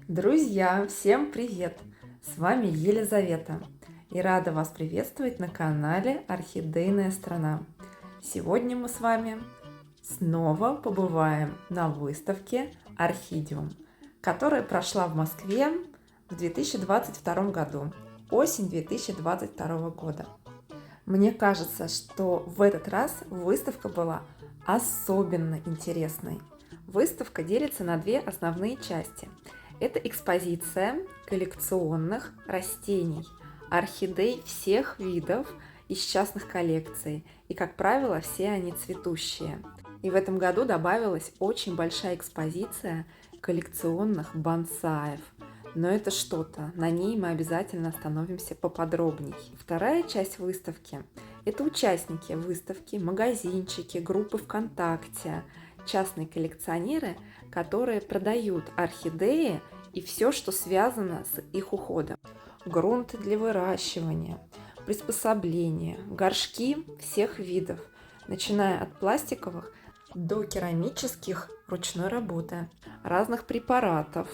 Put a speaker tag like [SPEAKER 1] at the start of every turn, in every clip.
[SPEAKER 1] Друзья, всем привет! С вами Елизавета и рада вас приветствовать на канале Орхидейная страна. Сегодня мы с вами снова побываем на выставке Орхидиум, которая прошла в Москве в 2022 году, осень 2022 года. Мне кажется, что в этот раз выставка была особенно интересной. Выставка делится на две основные части. Это экспозиция коллекционных растений, орхидей всех видов из частных коллекций. И, как правило, все они цветущие. И в этом году добавилась очень большая экспозиция коллекционных бонсаев. Но это что-то, на ней мы обязательно остановимся поподробней. Вторая часть выставки – это участники выставки, магазинчики, группы ВКонтакте, частные коллекционеры, которые продают орхидеи и все, что связано с их уходом. Грунты для выращивания, приспособления, горшки всех видов, начиная от пластиковых до керамических ручной работы, разных препаратов,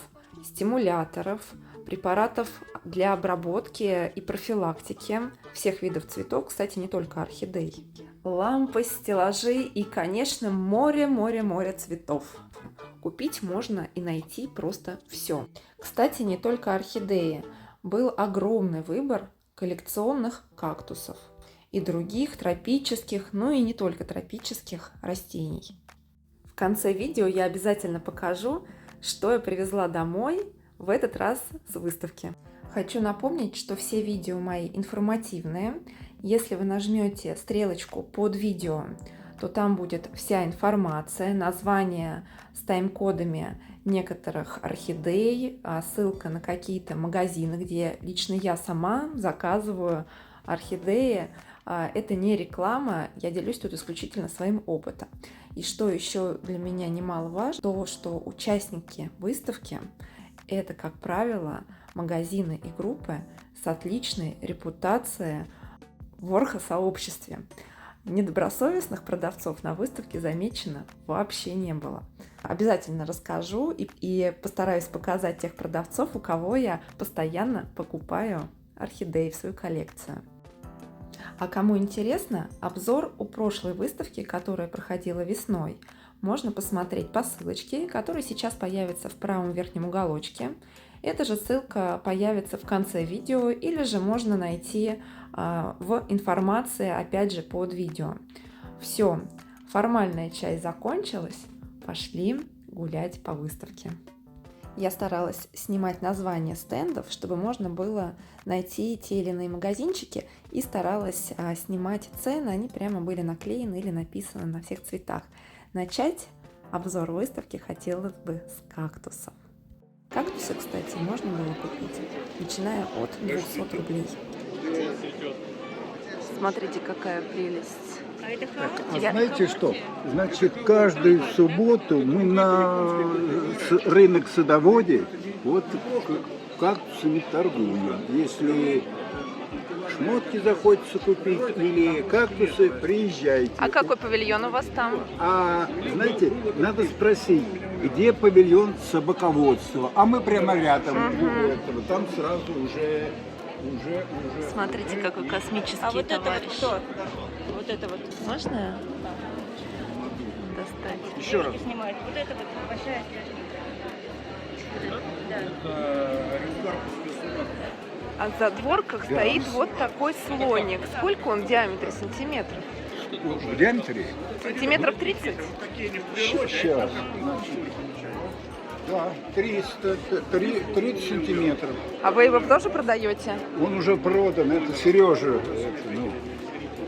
[SPEAKER 1] стимуляторов, препаратов для обработки и профилактики всех видов цветов, кстати, не только орхидей, лампы, стеллажи и, конечно, море цветов. Купить можно и найти просто все. Кстати, не только орхидеи. Был огромный выбор коллекционных кактусов и других тропических, ну и не только тропических растений. В конце видео я обязательно покажу, что я привезла домой в этот раз с выставки. Хочу напомнить, что все видео мои информативные. Если вы нажмете стрелочку под видео, то там будет вся информация, название с тайм-кодами некоторых орхидей, ссылка на какие-то магазины, где лично я сама заказываю орхидеи. Это не реклама, я делюсь тут исключительно своим опытом. И что еще для меня немаловажно, то, что участники выставки – это, как правило, магазины и группы с отличной репутацией в орхосообществе. Недобросовестных продавцов на выставке замечено вообще не было. Обязательно расскажу и постараюсь показать тех продавцов, у кого я постоянно покупаю орхидеи в свою коллекцию. А кому интересно, обзор у прошлой выставки, которая проходила весной, можно посмотреть по ссылочке, которая сейчас появится в правом верхнем уголочке. Эта же ссылка появится в конце видео, или же можно найти в информации, опять же, под видео. Все, формальная часть закончилась, пошли гулять по выставке. Я старалась снимать названия стендов, чтобы можно было найти те или иные магазинчики, и старалась снимать цены, они прямо были наклеены или написаны на всех цветах. Начать обзор выставки хотелось бы с кактусов. Кактусы, кстати, можно было купить, начиная от 200 рублей. Смотрите, какая прелесть.
[SPEAKER 2] Знаете что? Значит, каждую субботу мы на рынок садоводе вот кактусами торгуем. Если шмотки захочется купить или кактусы, приезжайте.
[SPEAKER 1] А какой павильон у вас там?
[SPEAKER 2] Знаете, надо спросить, где павильон собаководства. А мы прямо рядом у этого. Там сразу уже.
[SPEAKER 1] Смотрите, какой космический товарищ.
[SPEAKER 3] Это вот кто? Вот это вот.
[SPEAKER 1] Можно достать?
[SPEAKER 2] Еще раз.
[SPEAKER 3] Снимать. Вот это вот большая
[SPEAKER 1] А в задворках стоит вот такой слоник. Сколько он в диаметре сантиметров?
[SPEAKER 2] В диаметре?
[SPEAKER 1] Сантиметров 30?
[SPEAKER 2] Сейчас. Да, 30 сантиметров.
[SPEAKER 1] А вы его тоже продаете?
[SPEAKER 2] Он уже продан, это Сережа.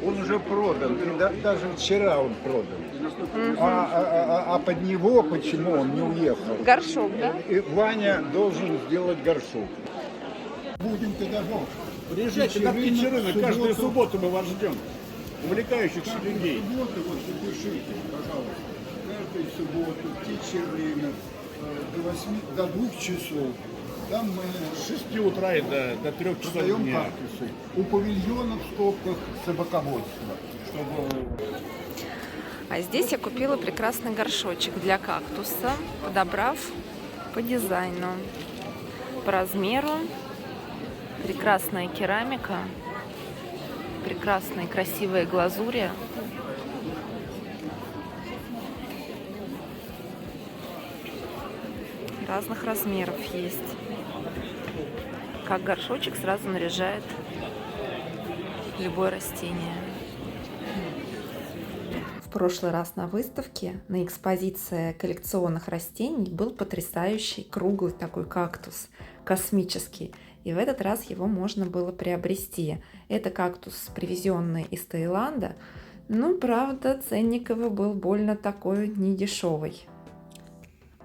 [SPEAKER 2] Он уже продан, и даже вчера он продан. А под него почему он не уехал?
[SPEAKER 1] Горшок, да?
[SPEAKER 2] И Ваня должен сделать горшок. Будем тогда
[SPEAKER 4] Приезжайте на птичий рынок, каждую субботу мы вас ждем. Увлекающихся людей.
[SPEAKER 2] Субботу, вот запишите, пожалуйста. Каждую субботу птичий рынок до 2 часов. Там мы
[SPEAKER 4] С 6 утра и до 3 часов
[SPEAKER 2] продаем
[SPEAKER 4] дня.
[SPEAKER 2] кактусы. У павильона в стопках собаководства.
[SPEAKER 1] А здесь я купила прекрасный горшочек для кактуса, подобрав по дизайну, по размеру. Прекрасная керамика, прекрасные красивые глазури. Разных размеров есть. Как горшочек сразу наряжает любое растение. В прошлый раз на выставке, на экспозиции коллекционных растений, был потрясающий круглый такой кактус, космический. И в этот раз его можно было приобрести. Это кактус, привезенный из Таиланда. Ну, правда, ценник его был больно такой недешевый.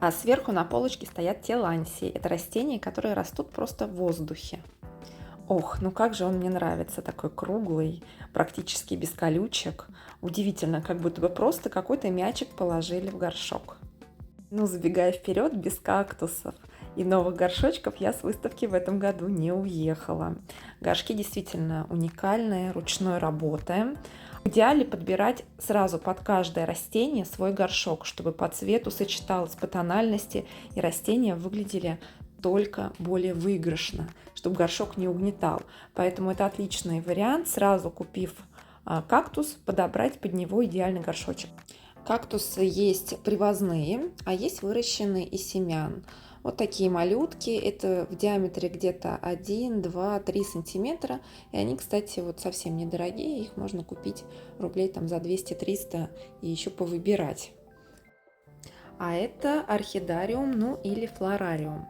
[SPEAKER 1] А сверху на полочке стоят телансии. Это растения, которые растут просто в воздухе. Ох, ну как же он мне нравится, такой круглый, практически без колючек. Удивительно, как будто бы просто какой-то мячик положили в горшок. Ну, забегая вперед, без кактусов и новых горшочков я с выставки в этом году не уехала. Горшки действительно уникальные, ручной работы. В идеале подбирать сразу под каждое растение свой горшок, чтобы по цвету сочеталось, по тональности, и растения выглядели только более выигрышно, чтобы горшок не угнетал. Поэтому это отличный вариант, сразу купив кактус, подобрать под него идеальный горшочек. Кактусы есть привозные, а есть выращенные из семян. Вот такие малютки, это в диаметре где-то 1, 2, 3 сантиметра. И они, кстати, вот совсем недорогие, их можно купить рублей там за 200-300 и еще повыбирать. А это орхидариум, ну или флорариум.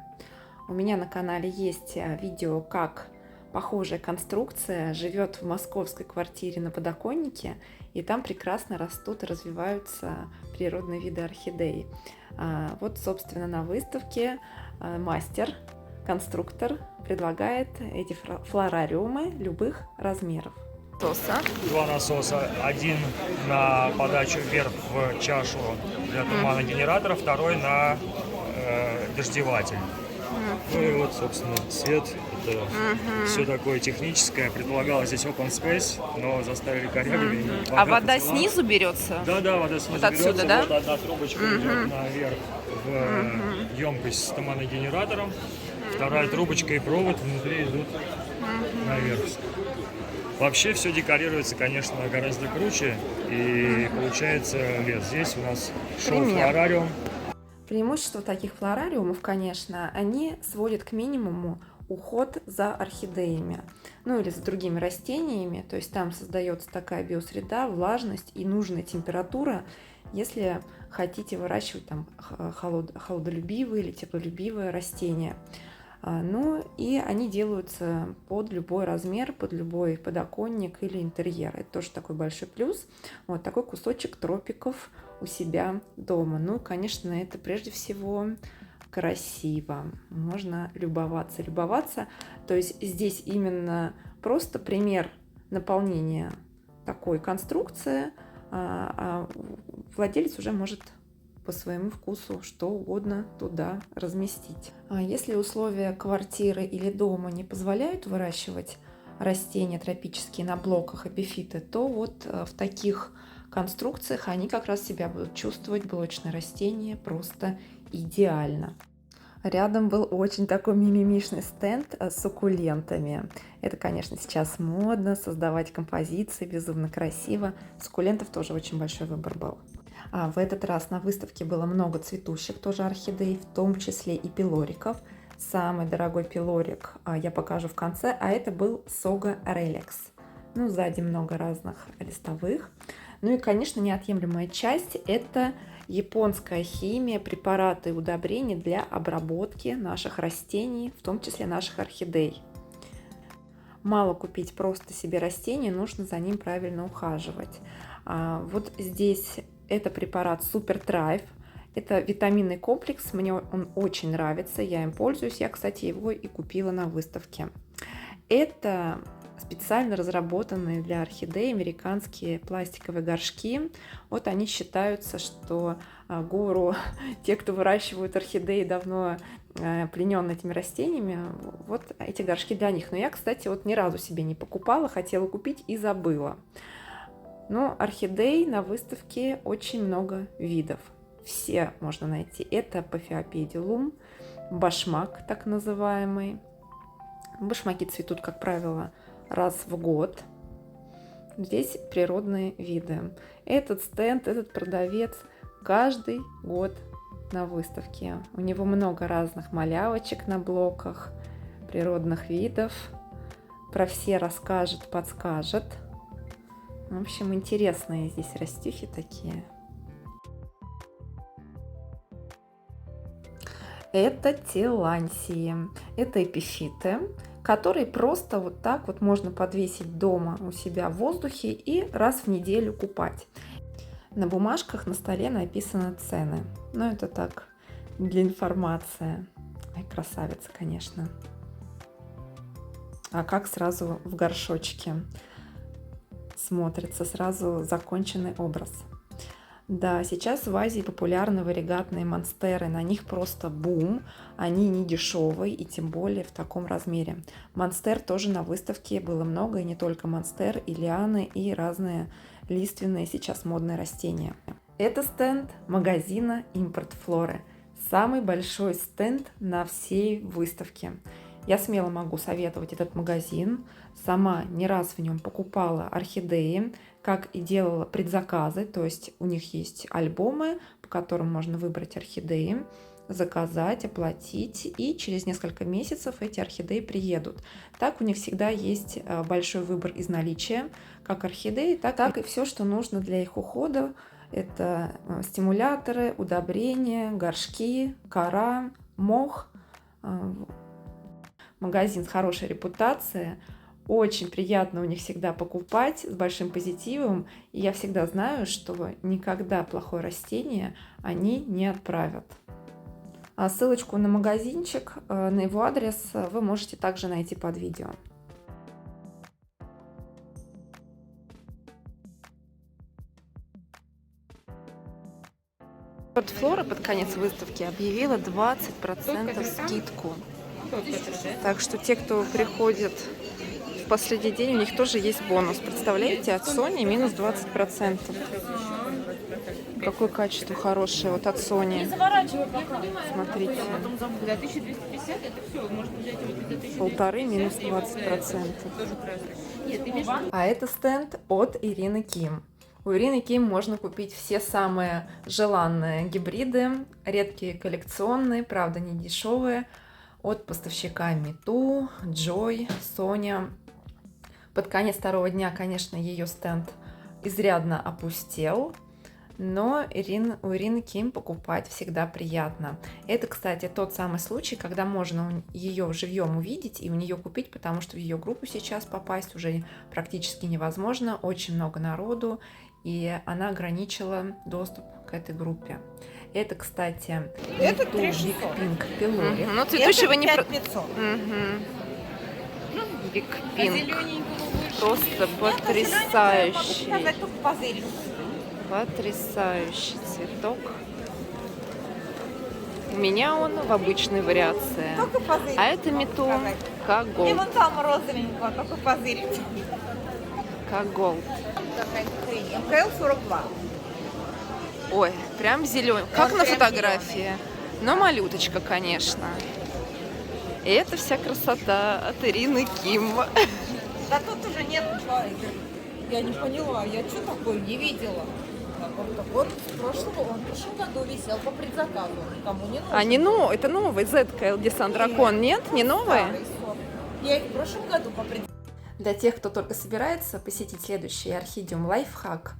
[SPEAKER 1] У меня на канале есть видео, как похожая конструкция живет в московской квартире на подоконнике, и там прекрасно растут и развиваются природные виды орхидей. Вот, собственно, на выставке мастер, конструктор предлагает эти флорариумы любых размеров.
[SPEAKER 5] Два насоса. Один на подачу вверх в чашу для туманогенератора, второй на дождеватель. Ну и вот, собственно, цвет. Это все такое техническое. Предполагалось здесь open space, но заставили корягами.
[SPEAKER 1] А вода снизу берется?
[SPEAKER 5] Да, вода снизу
[SPEAKER 1] вот отсюда,
[SPEAKER 5] берется.
[SPEAKER 1] Да?
[SPEAKER 5] Вот одна трубочка идет наверх в емкость с туманогенератором. Вторая трубочка и провод внутри идут наверх. Вообще все декорируется, конечно, гораздо круче, и получается лес. Здесь у нас шоу-флорариум.
[SPEAKER 1] Преимущество таких флорариумов, конечно, они сводят к минимуму уход за орхидеями, ну или за другими растениями, то есть там создается такая биосреда, влажность и нужная температура, если хотите выращивать там холодолюбивые или теплолюбивые растения. Ну и они делаются под любой размер, под любой подоконник или интерьер. Это тоже такой большой плюс. Вот такой кусочек тропиков у себя дома. Ну, конечно, это прежде всего красиво. Можно любоваться. То есть здесь именно просто пример наполнения такой конструкции. Владелец уже может по своему вкусу что угодно туда разместить. Если условия квартиры или дома не позволяют выращивать растения тропические на блоках эпифиты, то вот в таких конструкциях они как раз себя будут чувствовать, блочные растения, просто идеально. Рядом был очень такой мимимишный стенд с суккулентами. Это, конечно, сейчас модно, создавать композиции, безумно красиво. Суккулентов тоже очень большой выбор был. В этот раз на выставке было много цветущих тоже орхидей, в том числе и пилориков. Самый дорогой пилорик я покажу в конце, а это был Soga Relax. Ну, сзади много разных листовых. Ну и, конечно, неотъемлемая часть – это японская химия, препараты и удобрения для обработки наших растений, в том числе наших орхидей. Мало купить просто себе растение, нужно за ним правильно ухаживать. Вот здесь это препарат Super Thrive. Это витаминный комплекс, мне он очень нравится, я им пользуюсь. Я, кстати, его и купила на выставке. Это специально разработанные для орхидей американские пластиковые горшки. Вот они считаются, что гуру, те, кто выращивают орхидеи, давно пленен этими растениями, вот эти горшки для них. Но я, кстати, вот ни разу себе не покупала, хотела купить и забыла. Но орхидей на выставке очень много видов. Все можно найти. Это Paphiopedilum, башмак так называемый. Башмаки цветут, как правило, раз в год. Здесь природные виды. Этот стенд, этот продавец каждый год на выставке. У него много разных малявочек на блоках, природных видов. Про все расскажет, подскажет. В общем, интересные здесь растюхи такие. Это телансии. Это эпифиты, которые просто вот так вот можно подвесить дома у себя в воздухе и раз в неделю купать. На бумажках на столе написаны цены. Но это так, для информации. Ай, красавица, конечно. А как сразу в горшочке смотрится, сразу законченный образ. Да, сейчас в Азии популярны варигатные монстеры, на них просто бум, они не дешевые и тем более в таком размере. Монстер тоже на выставке было много, и не только монстер, и лианы, и разные лиственные сейчас модные растения. Это стенд магазина Импорт Флоры, самый большой стенд на всей выставке. Я смело могу советовать этот магазин. Сама не раз в нем покупала орхидеи, как и делала предзаказы. То есть у них есть альбомы, по которым можно выбрать орхидеи, заказать, оплатить, и через несколько месяцев эти орхидеи приедут. Так у них всегда есть большой выбор из наличия, как орхидеи, так и все, что нужно для их ухода. Это стимуляторы, удобрения, горшки, кора, мох. Магазин с хорошей репутацией, очень приятно у них всегда покупать, с большим позитивом, и я всегда знаю, что никогда плохое растение они не отправят. А ссылочку на магазинчик, на его адрес вы можете также найти под видео. Импорт Флора под конец выставки объявила 20% скидку. Так что те, кто приходит в последний день, у них тоже есть бонус. Представляете, от Sony минус 20%. Какое качество хорошее вот от Sony. Смотрите. 1,5 минус 20%. А это стенд от Ирины Ким. У Ирины Ким можно купить все самые желанные гибриды, редкие коллекционные, правда не дешевые, от поставщика Миту, Joy, Соня. Под конец второго дня, конечно, ее стенд изрядно опустел, но у Ирины Ким покупать всегда приятно. Это, кстати, тот самый случай, когда можно ее живьем увидеть и у нее купить, потому что в ее группу сейчас попасть уже практически невозможно, очень много народу, и она ограничила доступ к этой группе. Это, кстати,
[SPEAKER 6] Это
[SPEAKER 1] Big
[SPEAKER 6] 3600.
[SPEAKER 1] Pink Pylori.
[SPEAKER 6] Но цветущего не 5500.
[SPEAKER 1] Big Pink. Просто потрясающий.
[SPEAKER 6] Показать только позырить.
[SPEAKER 1] Потрясающий цветок. У меня он в обычной вариации.
[SPEAKER 6] Только позырить.
[SPEAKER 1] А это Миту
[SPEAKER 6] И вон
[SPEAKER 1] Кагол.
[SPEAKER 6] там розовенького, только позырить.
[SPEAKER 1] Кагол.
[SPEAKER 6] МКЛ 42.
[SPEAKER 1] Ой, прям зеленый. Как
[SPEAKER 6] Он
[SPEAKER 1] на
[SPEAKER 6] прям
[SPEAKER 1] фотографии. Но малюточка, конечно. И это вся красота от Ирины Ким.
[SPEAKER 6] Да тут уже нет человека. Я не поняла, я что такое не видела. Вот в прошлом году висел по предзаказу. Никому не нужен.
[SPEAKER 1] А не новый, это новый ZKL Desan Дракон, нет? Не новый?
[SPEAKER 6] Старый сорт. Я их в прошлом году по предзаказу.
[SPEAKER 1] Для тех, кто только собирается посетить следующий Орхидиум лайфхак,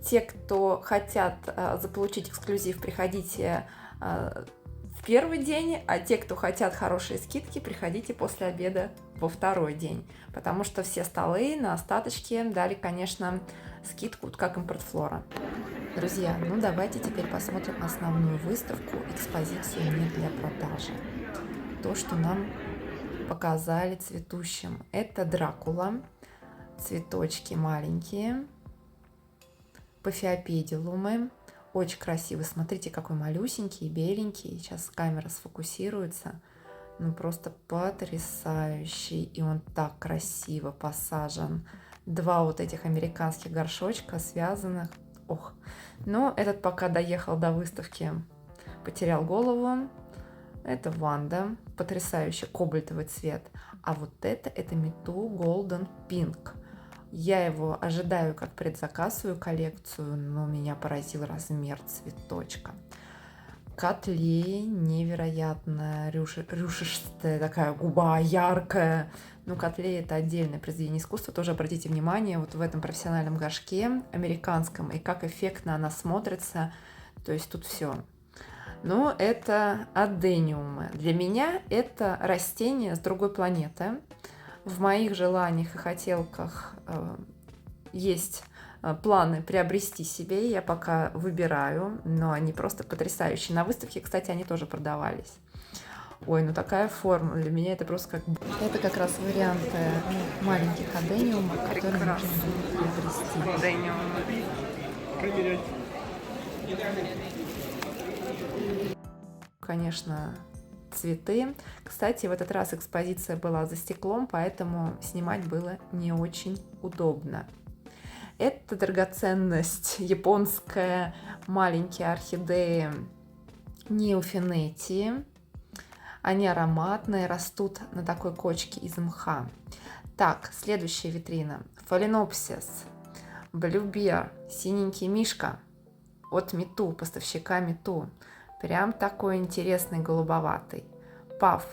[SPEAKER 1] те, кто хотят заполучить эксклюзив, приходите в первый день, а те, кто хотят хорошие скидки, приходите после обеда во второй день, потому что все столы на остаточке дали, конечно, скидку, как Импорт Флора. Друзья, ну давайте теперь посмотрим основную выставку, экспозицию не для продажи. То, что нам показали цветущим. Это Дракула, цветочки маленькие, Пафиопедилумы, очень красивый. Смотрите, какой малюсенький, беленький. Сейчас камера сфокусируется. Ну, просто потрясающий. И он так красиво посажен два вот этих американских горшочка, связанных. Ох, но этот пока доехал до выставки, потерял голову. Это Ванда, потрясающий кобальтовый цвет. А вот это Мету Golden Pink. Я его ожидаю как предзаказ свою коллекцию, но меня поразил размер цветочка. Котлей невероятная, рюшистая такая губа, яркая. Ну, котлей — это отдельное произведение искусства. Тоже обратите внимание вот в этом профессиональном горшке американском, и как эффектно она смотрится. То есть тут все. Ну, это адениумы. Для меня это растение с другой планеты. В моих желаниях и хотелках есть планы приобрести себе. Я пока выбираю, но они просто потрясающие. На выставке, кстати, они тоже продавались. Ой, ну такая форма. Для меня это просто как... Это как раз варианты маленьких адениумов, которые можно будет приобрести.
[SPEAKER 4] Проверять.
[SPEAKER 1] Конечно, цветы. Кстати, в этот раз экспозиция была за стеклом, поэтому снимать было не очень удобно. Это драгоценность японская, маленькие орхидеи Неофинетии. Они ароматные, растут на такой кочке из мха. Так, следующая витрина. Фаленопсис, Блюбер, синенький мишка от Мету, поставщика Мету. Прям такой интересный, голубоватый. Паф.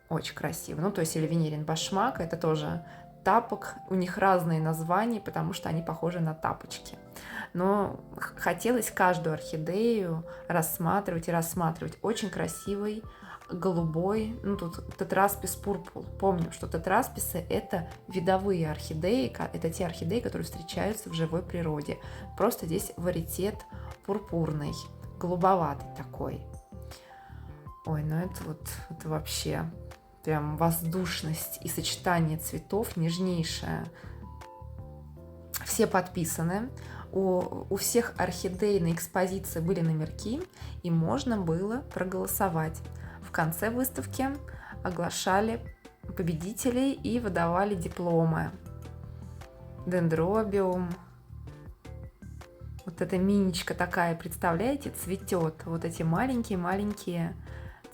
[SPEAKER 1] Очень красиво. Ну, то есть Эльвинирин башмак. Это тоже тапок. У них разные названия, потому что они похожи на тапочки. Но хотелось каждую орхидею рассматривать и рассматривать. Очень красивый, голубой. Ну, тут тетраспис пурпул. Помним, что тетрасписы — это видовые орхидеи. Это те орхидеи, которые встречаются в живой природе. Просто здесь варитет пурпурный, голубоватый такой. Ой, ну это вообще прям воздушность и сочетание цветов нежнейшее. Все подписаны. У всех орхидей на экспозиции были номерки, и можно было проголосовать. В конце выставки оглашали победителей и выдавали дипломы. Дендробиум. Вот эта миничка такая, представляете, цветет. Вот эти маленькие-маленькие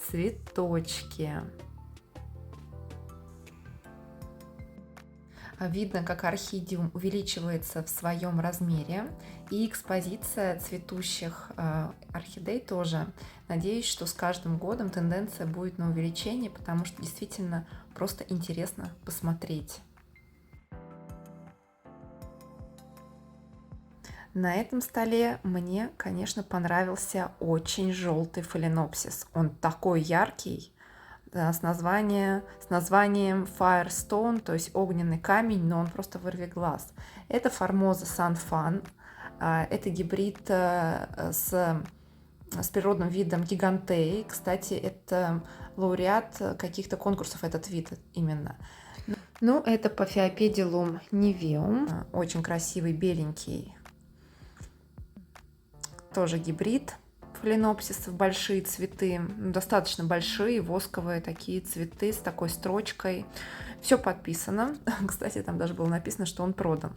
[SPEAKER 1] цветочки. Видно, как орхидеум увеличивается в своем размере. И экспозиция цветущих орхидей тоже. Надеюсь, что с каждым годом тенденция будет на увеличение, потому что действительно просто интересно посмотреть. На этом столе мне, конечно, понравился очень желтый фаленопсис. Он такой яркий, с названием Firestone, то есть огненный камень, но он просто вырви глаз. Это Формоза Сан-Фан. Это гибрид с природным видом гигантеи. Кстати, это лауреат каких-то конкурсов, этот вид именно. Ну, это Paphiopedilum niveum. Очень красивый, беленький. Тоже гибрид фаленопсисов, большие цветы, достаточно большие, восковые такие цветы с такой строчкой. Все подписано. Кстати, там даже было написано, что он продан.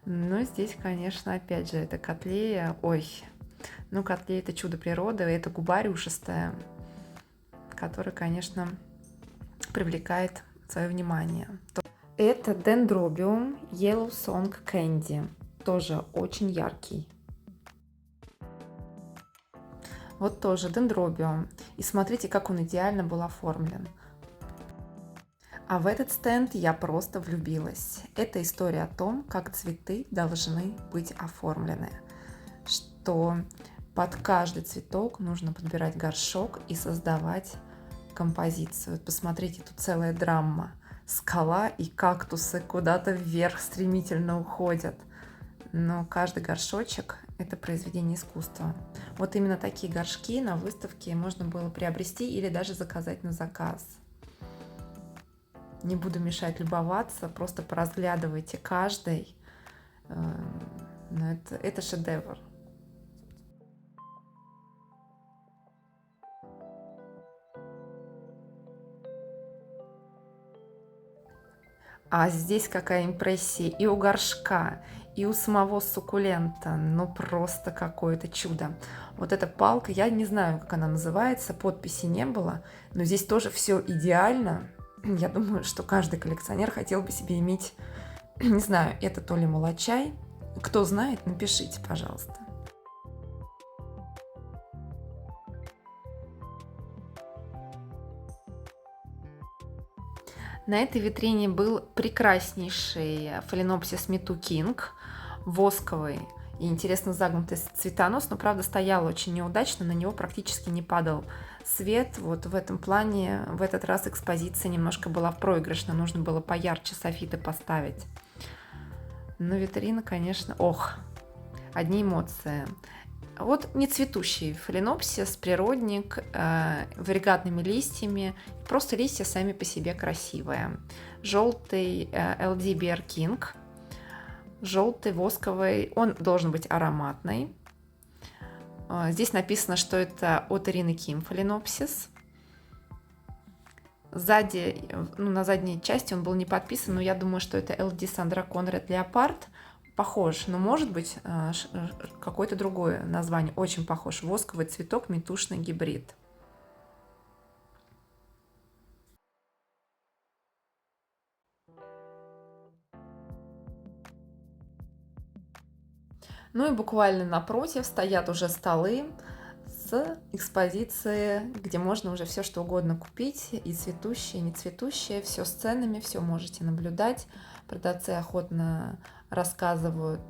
[SPEAKER 1] Но здесь, конечно, опять же, это котлея. Ой, ну котлея — это чудо природы, это губа рюшистая, которая, конечно, привлекает свое внимание. Это Dendrobium Yellow Song Candy, тоже очень яркий. Вот тоже дендробиум. И смотрите, как он идеально был оформлен. А в этот стенд я просто влюбилась. Это история о том, как цветы должны быть оформлены. Что под каждый цветок нужно подбирать горшок и создавать композицию. Посмотрите, тут целая драма. Скала и кактусы куда-то вверх стремительно уходят. Но каждый горшочек — это произведение искусства. Вот именно такие горшки на выставке можно было приобрести или даже заказать на заказ. Не буду мешать любоваться, просто поразглядывайте каждый. Но это шедевр. А здесь какая импрессия и у горшка, и у самого суккулента. Ну, просто какое-то чудо. Вот эта палка, я не знаю, как она называется, подписи не было, но здесь тоже все идеально. Я думаю, что каждый коллекционер хотел бы себе иметь, не знаю, это то ли молочай. Кто знает, напишите, пожалуйста. На этой витрине был прекраснейший фаленопсис Мету Кинг, восковый и интересно загнутый цветонос, но, правда, стоял очень неудачно, на него практически не падал свет. Вот в этом плане в этот раз экспозиция немножко была проигрышна, нужно было поярче софиты поставить. Но витрина, конечно, ох, одни эмоции. Вот нецветущий фаленопсис, природник, варигатными листьями. Просто листья сами по себе красивые. Желтый LD Bear King. Желтый, восковый. Он должен быть ароматный. Здесь написано, что это от Ирины Ким фаленопсис. Сзади, ну, на задней части он был не подписан, но я думаю, что это LD Sandra Conrad Leopard. Похож, но может быть какое-то другое название. Очень похож. Восковый цветок, метушный гибрид. Ну и буквально напротив стоят уже столы с экспозицией, где можно уже все что угодно купить. И цветущее, и не цветущее. Все с ценами, все можете наблюдать. Продавцы охотно рассказывают,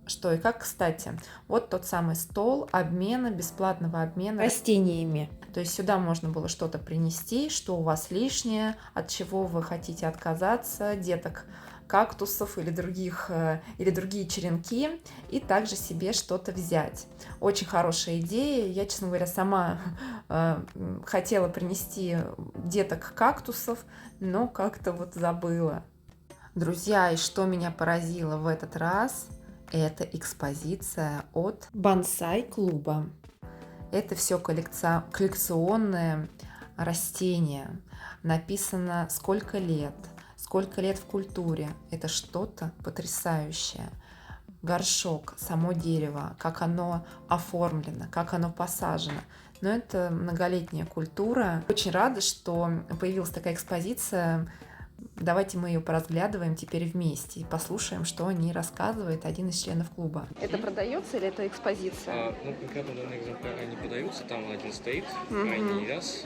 [SPEAKER 1] что и как. Кстати, вот тот самый стол обмена, бесплатного обмена растениями. То есть сюда можно было что-то принести, что у вас лишнее, от чего вы хотите отказаться, деток кактусов или другие черенки, и также себе что-то взять. Очень хорошая идея. Я, честно говоря, сама хотела принести деток кактусов, но как-то вот забыла. Друзья, и что меня поразило в этот раз, это экспозиция от бонсай-клуба. Это все коллекционные растения. Написано, сколько лет в культуре. Это что-то потрясающее. Горшок, само дерево, как оно оформлено, как оно посажено. Но это многолетняя культура. Очень рада, что появилась такая экспозиция. Давайте мы ее поразглядываем теперь вместе и послушаем, что о ней рассказывает один из членов клуба. Это продается или это экспозиция?
[SPEAKER 7] Ну, конкретно данные экземпляры не продаются, там один стоит, крайний ряс,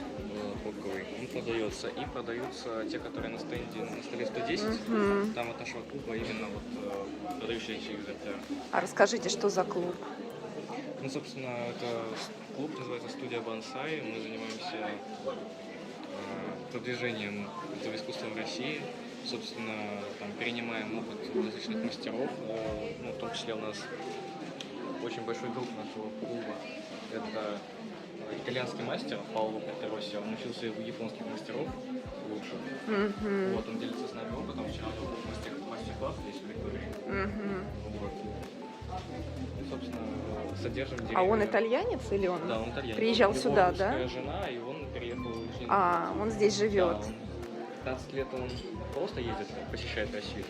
[SPEAKER 7] боковый, он продается. И продаются те, которые на стенде, на столе 110, там от нашего клуба именно вот продающиеся экземпляры.
[SPEAKER 1] А расскажите, что за клуб?
[SPEAKER 7] Ну, собственно, это клуб, называется «Студия Бонсай». Мы занимаемся продвижением этого искусства в России. Собственно, там перенимаем опыт у различных мастеров. Ну, в том числе у нас очень большой друг нашего клуба. Это итальянский мастер Паоло Петероси. Он учился у японских мастеров лучше. Вот, он делится с нами опытом. Вчера был мастер-класс здесь в Виктории. Вот. И, собственно, содержим деревья.
[SPEAKER 1] А он итальянец или он?
[SPEAKER 7] Да, он итальянец.
[SPEAKER 1] Приезжал сюда, да?
[SPEAKER 7] Жена, и он переехал.
[SPEAKER 1] Он здесь живет.
[SPEAKER 7] Да, 15 лет он просто ездит, посещает Россию.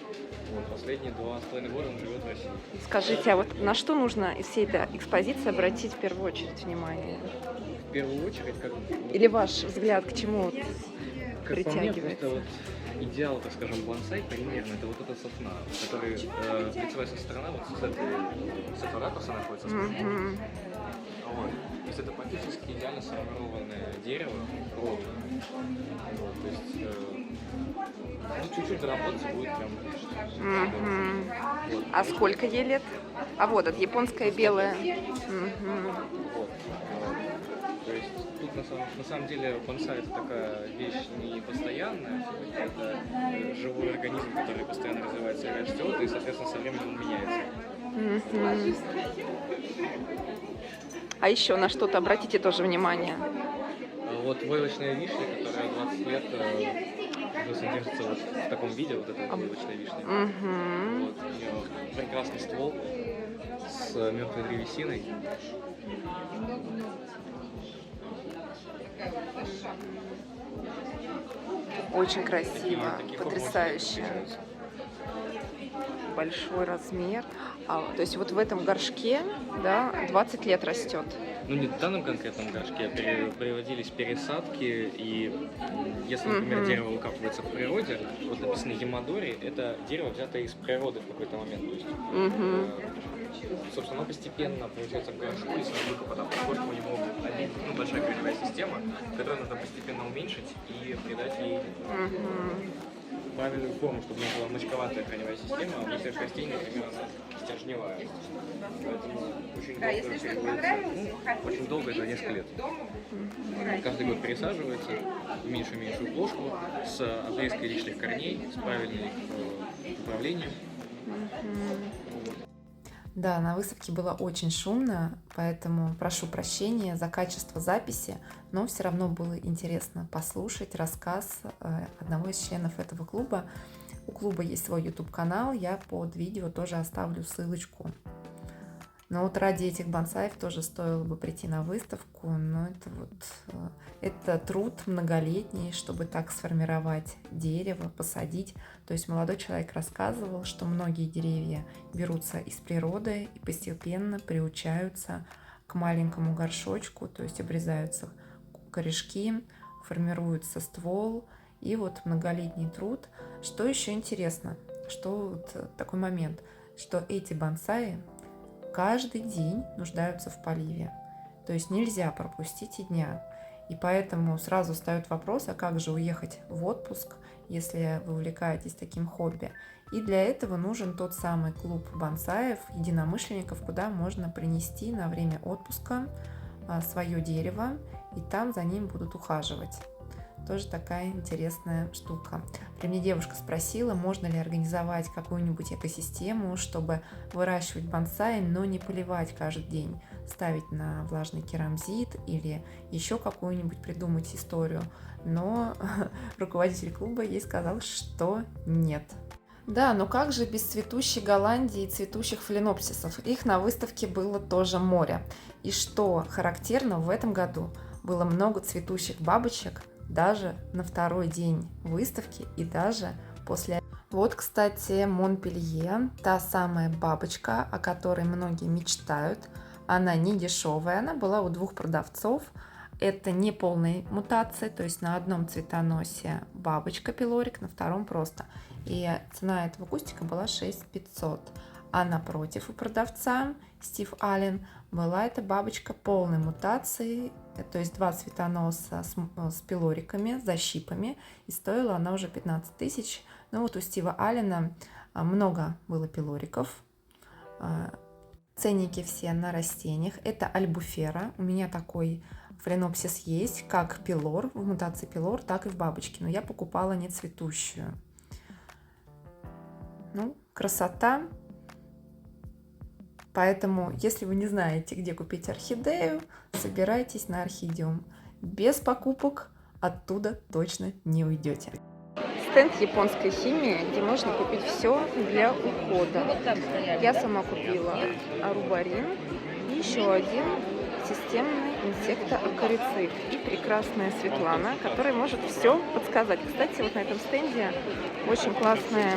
[SPEAKER 7] Вот, последние 2,5 года он живет в России.
[SPEAKER 1] Скажите, а вот на что нужно из всей этой экспозиции обратить в первую очередь внимание?
[SPEAKER 7] В первую очередь, как...
[SPEAKER 1] Или ваш взгляд к чему
[SPEAKER 7] как
[SPEAKER 1] притягивается?
[SPEAKER 7] По мне, просто вот идеал, так скажем, бонсай примерно, это вот эта сосна, которая лицевая сторона вот с этого ракурса находится. Вот. То есть это практически идеально сформированное дерево, ровно. Вот, то есть, ну, чуть-чуть доработаться будет прям отлично. Вот.
[SPEAKER 1] А сколько ей лет? А вот, это японская белая.
[SPEAKER 7] Вот. То есть тут на самом деле бонсай это такая вещь не постоянная, это живой организм, который постоянно развивается и растет, и, соответственно, со временем он меняется.
[SPEAKER 1] А еще на что-то обратите тоже внимание.
[SPEAKER 7] Вот войлочная вишня, которая 20 лет уже содержится вот в таком виде, вот эта войлочная вишня. Вот, у нее прекрасный ствол с мертвой древесиной.
[SPEAKER 1] Очень красиво,
[SPEAKER 7] Такие формы
[SPEAKER 1] потрясающе.
[SPEAKER 7] встречаются.
[SPEAKER 1] Большой размер. То есть вот в этом горшке, да, 20 лет растет.
[SPEAKER 7] Ну, не в данном конкретном горшке, проводились пересадки, и если, например, дерево выкапывается в природе, вот написано Ямадори, это дерево взято из природы в какой-то момент. То есть, собственно, оно постепенно получается в горшку, если он выкопан, поскольку у него большая корневая система, которую нужно постепенно уменьшить и придать ей правильную форму, чтобы не была мочковатая корневая система, а если растение, например, она стержневая. Поэтому очень долго, это несколько лет. Каждый год пересаживается в меньшую плошку с отрезкой лишних корней, с правильным управлением.
[SPEAKER 1] Да, на выставке было очень шумно, поэтому прошу прощения за качество записи, но все равно было интересно послушать рассказ одного из членов этого клуба. У клуба есть свой YouTube-канал, я под видео тоже оставлю ссылочку. Но вот ради этих бонсаев тоже стоило бы прийти на выставку, но это труд многолетний, чтобы так сформировать дерево, посадить. То есть молодой человек рассказывал, что многие деревья берутся из природы и постепенно приучаются к маленькому горшочку, то есть обрезаются корешки, формируется ствол, и вот многолетний труд. Что еще интересно, что вот такой момент, что эти бонсаи каждый день нуждаются в поливе. То есть нельзя пропустить и дня. И поэтому сразу встает вопрос, а как же уехать в отпуск, если вы увлекаетесь таким хобби. И для этого нужен тот самый клуб бонсаев, единомышленников, куда можно принести на время отпуска свое дерево, и там за ним будут ухаживать. Тоже такая интересная штука. При мне девушка спросила, можно ли организовать какую-нибудь экосистему, чтобы выращивать бонсаи, но не поливать каждый день, ставить на влажный керамзит или еще какую-нибудь придумать историю. Но руководитель клуба ей сказал, что нет. Да, но как же без цветущей Голландии и цветущих фаленопсисов? Их на выставке было тоже море. И что характерно, в этом году было много цветущих бабочек, даже на второй день выставки и даже после. Вот, кстати, Монпелье, та самая бабочка, о которой многие мечтают. Она не дешевая, она была у 2 продавцов. Это не полная мутация, то есть на одном цветоносе бабочка пилорик, на втором просто. И цена этого кустика была 6500. А напротив у продавца Стив Аллен была эта бабочка полной мутации, то есть 2 цветоноса с пилориками, защипами, и стоила она уже 15 тысяч. Ну вот у Стива Аллена много было пилориков, ценники все на растениях. Это альбуфера, у меня такой фаленопсис есть, как пилор, в мутации пилор, так и в бабочке, но я покупала не цветущую. Ну, красота. Поэтому, если вы не знаете, где купить орхидею, собирайтесь на Орхидеум. Без покупок оттуда точно не уйдете. Стенд японской химии, где можно купить все для ухода. Я сама купила арубарин и еще один системный инсектоакарицид. И прекрасная Светлана, которая может все подсказать. Кстати, вот на этом стенде очень классные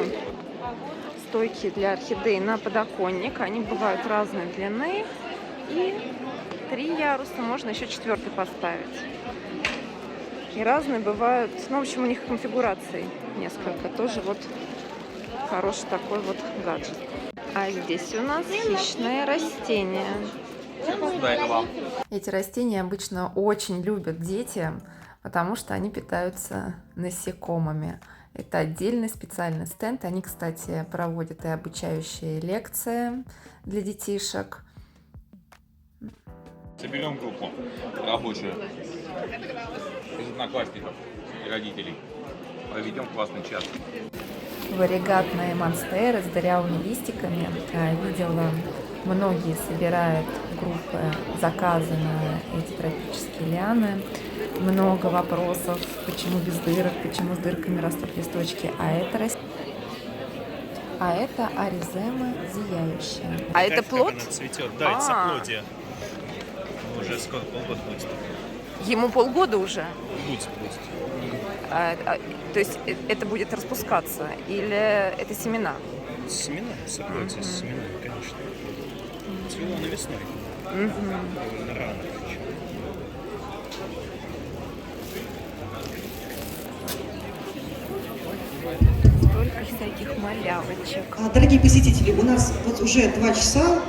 [SPEAKER 1] стойки для орхидей на подоконник. Они бывают разной длины. И 3 яруса, можно еще 4-й поставить. И разные бывают, ну, в общем, у них конфигураций несколько. Тоже вот хороший такой вот гаджет. А здесь у нас хищное растение. Эти растения обычно очень любят дети, потому что они питаются насекомыми. Это отдельный специальный стенд. Они, кстати, проводят и обучающие лекции для детишек.
[SPEAKER 8] Соберем группу рабочую из одноклассников и родителей. Проведем классный час.
[SPEAKER 1] Варигатные монстеры с дырявыми листиками. Видела, многие собирают группы заказы на эти тропические лианы. Много вопросов, почему без дырок, почему с дырками растут листочки. А это аризема зияющая. А это плод?
[SPEAKER 9] Она цветет, да, это соплодие. Уже скоро полгода будет.
[SPEAKER 6] Ему полгода уже.
[SPEAKER 5] Будет спустить.
[SPEAKER 6] То есть это будет распускаться или это семена?
[SPEAKER 5] Семена, сокроется с семенами, конечно. Цвела на весной. Довольно рано причем.
[SPEAKER 6] Столько всяких малявочек.
[SPEAKER 9] Дорогие посетители, у нас вот уже 2 часа,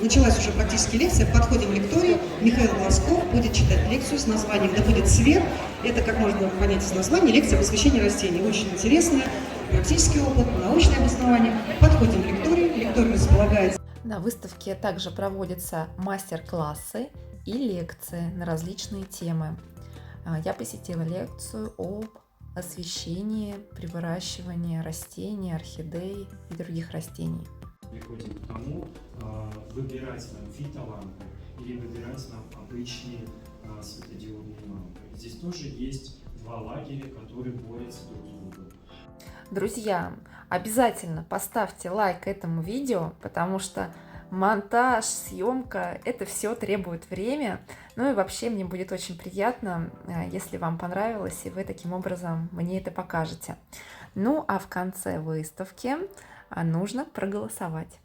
[SPEAKER 9] началась уже практически лекция, подходим к лектории. Михаил Глазков будет читать лекцию с названием «Да будет свет». Это, как можно понять из названия, лекция посвящения растений. Очень интересная, практический опыт, научное обоснование. Подходим к лектории, лектория располагается.
[SPEAKER 1] На выставке также проводятся мастер-классы и лекции на различные темы. Я посетила лекцию об освещении при выращивании растений, орхидей и других растений.
[SPEAKER 10] Приходим к тому, выбирать нам фитолампы или выбирать нам обычные светодиодные лампы. Здесь тоже есть 2 лагеря, которые борются друг с другом.
[SPEAKER 1] Друзья, обязательно поставьте лайк этому видео, потому что монтаж, съемка, это все требует время. Ну и вообще мне будет очень приятно, если вам понравилось, и вы таким образом мне это покажете. Ну а в конце выставки нужно проголосовать.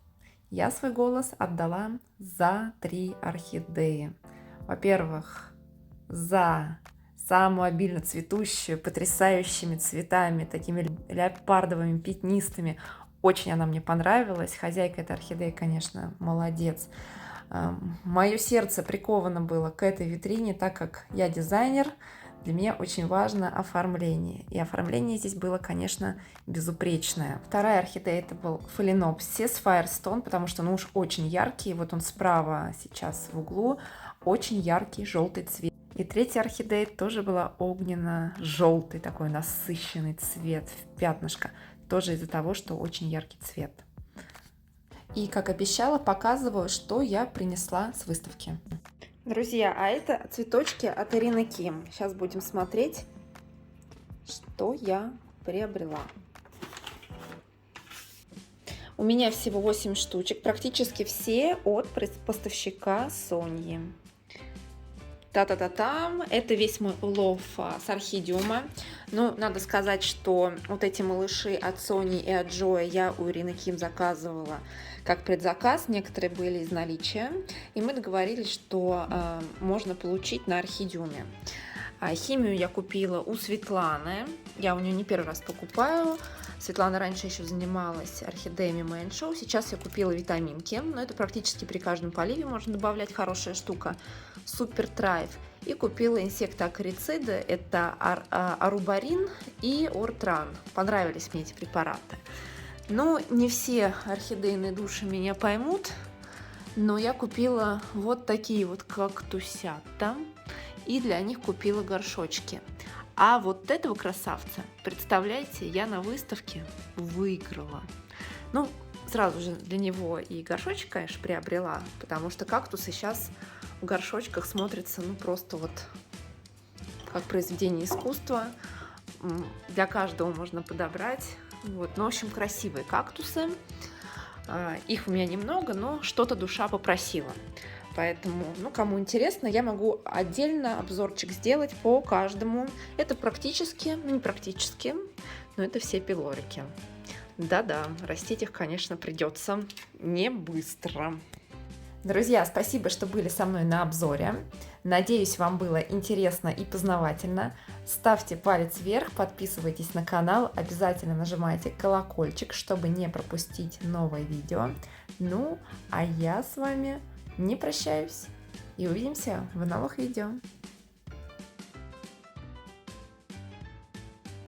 [SPEAKER 1] Я свой голос отдала за 3 орхидеи. Во-первых, за самую обильно цветущую, потрясающими цветами, такими леопардовыми, пятнистыми. Очень она мне понравилась. Хозяйка этой орхидеи, конечно, молодец. Мое сердце приковано было к этой витрине, так как я дизайнер. Для меня очень важно оформление. И оформление здесь было, конечно, безупречное. Вторая орхидея это был Phalaenopsis Firestone, потому что он уж очень яркий. Вот он справа сейчас в углу. Очень яркий желтый цвет. И третья орхидея тоже была огненно-желтый, такой насыщенный цвет в пятнышко. Тоже из-за того, что очень яркий цвет. И, как обещала, показываю, что я принесла с выставки. Друзья, а это цветочки от Ирины Ким. Сейчас будем смотреть, что я приобрела. У меня всего 8 штучек, практически все от поставщика Соньи. Та-та-та-там, это весь мой улов с орхидиума. Ну, надо сказать, что вот эти малыши от Sony и от Joy я у Ирины Ким заказывала как предзаказ. Некоторые были из наличия. И мы договорились, что можно получить на орхидиуме. Химию я купила у Светланы. Я у нее не первый раз покупаю. Светлана раньше еще занималась орхидеями Main Show. Сейчас я купила витаминки. Но это практически при каждом поливе можно добавлять, хорошая штука. Супер Трайв. И купила инсектоакарициды. Это арубарин и ортран. Понравились мне эти препараты. Но не все орхидейные души меня поймут. Но я купила вот такие вот кактусята. И для них купила горшочки. А вот этого красавца, представляете, я на выставке выиграла. Ну, сразу же для него и горшочек, конечно, приобрела, потому что кактусы сейчас в горшочках смотрятся, ну, просто вот как произведение искусства. Для каждого можно подобрать. Вот. Ну, в общем, красивые кактусы. Их у меня немного, но что-то душа попросила. Поэтому, ну, кому интересно, я могу отдельно обзорчик сделать по каждому. Это практически, ну, не практически, но это все пилорики. Да-да, растить их, конечно, придется не быстро. Друзья, спасибо, что были со мной на обзоре. Надеюсь, вам было интересно и познавательно. Ставьте палец вверх, подписывайтесь на канал, обязательно нажимайте колокольчик, чтобы не пропустить новое видео. Ну, а я с вами не прощаюсь и увидимся в новых видео.